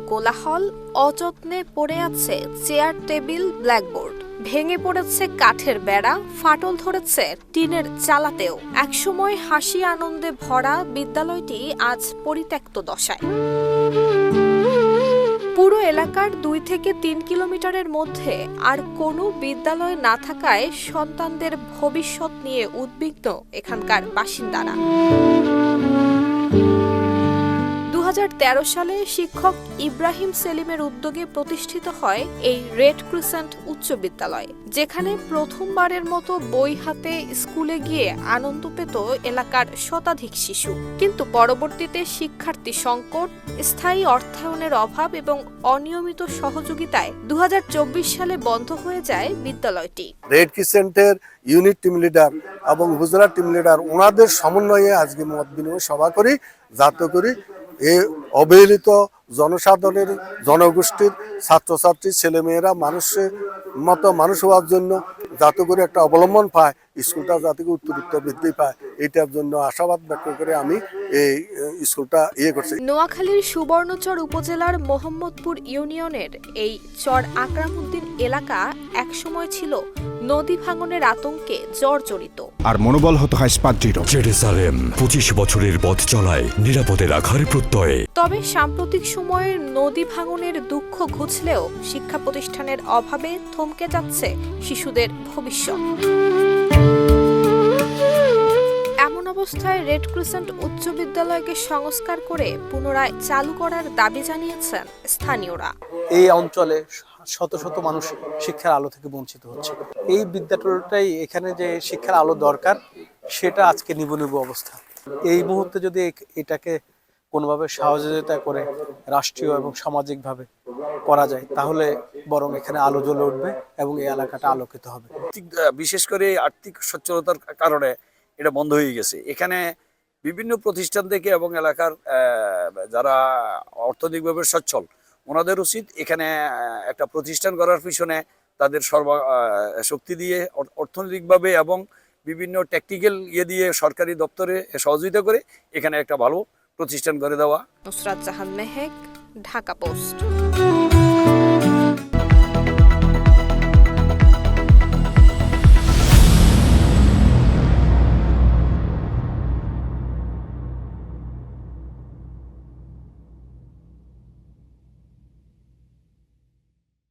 কোলাহল, অযত্নে পড়ে আছে চেয়ার, টেবিল, ব্ল্যাকবোর্ড। ভেঙে পড়েছে কাঠের বেড়া, ফাটল ধরেছে টিনের চালাতেও। একসময় হাসি আনন্দে ভরা বিদ্যালয়টি আজ পরিত্যক্ত দশায়। পুরো এলাকার 2 থেকে 3 কিলোমিটারের মধ্যে আর কোনো বিদ্যালয় না থাকায় সন্তানদের ভবিষ্যৎ নিয়ে উদ্বিগ্ন এখানকার বাসিন্দারা। 2013 সালে শিক্ষক ইব্রাহিম সেলিমের উদ্যোগে প্রতিষ্ঠিত হয় এই রেড ক্রিসেন্ট উচ্চ বিদ্যালয়, যেখানে প্রথমবারের মতো বই হাতে স্কুলে গিয়ে আনন্দ পেত এলাকার শতাধিক শিশু। কিন্তু পরবর্তীতে শিক্ষার্থী সংকট, স্থায়ী অর্থায়নের অভাব এবং অনিয়মিত সহযোগিতায় 2024 সালে বন্ধ হয়ে যায় বিদ্যালয়টি। রেড ক্রিসেন্টের ইউনিট টিম লিডার এবং উপজেলা টিম লিডার ওনাদের সমন্বয়ে আজকে মত বিনিময় সভা করি, যাতে করি এই অবহেলিত জনসাধারণের জনগোষ্ঠীর ছাত্রছাত্রী ছেলেমেয়েরা মানুষের মতো মানুষ হওয়ার জন্য যাতে করে একটা অবলম্বন পায়, স্কুলটা যাতে উত্তরোত্তর বৃদ্ধি পায়, এটার জন্য আশাবাদ ব্যক্ত করে আমি এই স্কুলটা করছি। নোয়াখালীর সুবর্ণচর উপজেলার মোহাম্মদপুর ইউনিয়নের এই চর আকরামউদ্দিন এলাকা একসময় ছিল নদী ভাঙনের আতঙ্কে জর্জরিত। আর মনোবল হতো হাসপাত দৃঢ়। জেরুসালেম 25 বছরের পথ চলায় নিরাপদে রাখার প্রত্যয়ে। তবে সাম্প্রতিক সময়ে নদী ভাঙনের দুঃখ ঘুচলেও শিক্ষা প্রতিষ্ঠানের অভাবে থমকে যাচ্ছে শিশুদের ভবিষ্যৎ। এমন অবস্থায় রেড ক্রিসেন্ট উচ্চ বিদ্যালয়কে সংস্কার করে পুনরায় চালু করার দাবি জানিয়েছেন স্থানীয়রা। এই অঞ্চলে শত শত মানুষ শিক্ষার আলো থেকে বঞ্চিত হচ্ছে। এই বিদ্যালয়টাই এখানে যে শিক্ষার আলো দরকার, সেটা আজকে নিভু অবস্থা। এই মুহূর্তে যদি এটাকে কোনোভাবে সহযোগিতা করে রাষ্ট্রীয় এবং সামাজিকভাবে করা যায়, তাহলে বরং এখানে আলো জ্বলে উঠবে এবং এই এলাকাটা আলোকিত হবে। বিশেষ করে আর্থিক সচ্ছলতার কারণে এটা বন্ধ হয়ে গেছে। এখানে বিভিন্ন প্রতিষ্ঠান থেকে এবং এলাকার যারা অর্থনৈতিকভাবে সচ্ছল, ওনাদের উচিত এখানে একটা প্রতিষ্ঠান করার পিছনে তাদের শক্তি দিয়ে অর্থনৈতিকভাবে এবং বিভিন্ন টেকনিক্যাল দিয়ে সরকারি দপ্তরে সহযোগিতা করে এখানে একটা ভালো প্রতিষ্ঠান করে দেওয়া। নুসরাত জাহান মেহেক, ঢাকা পোস্ট।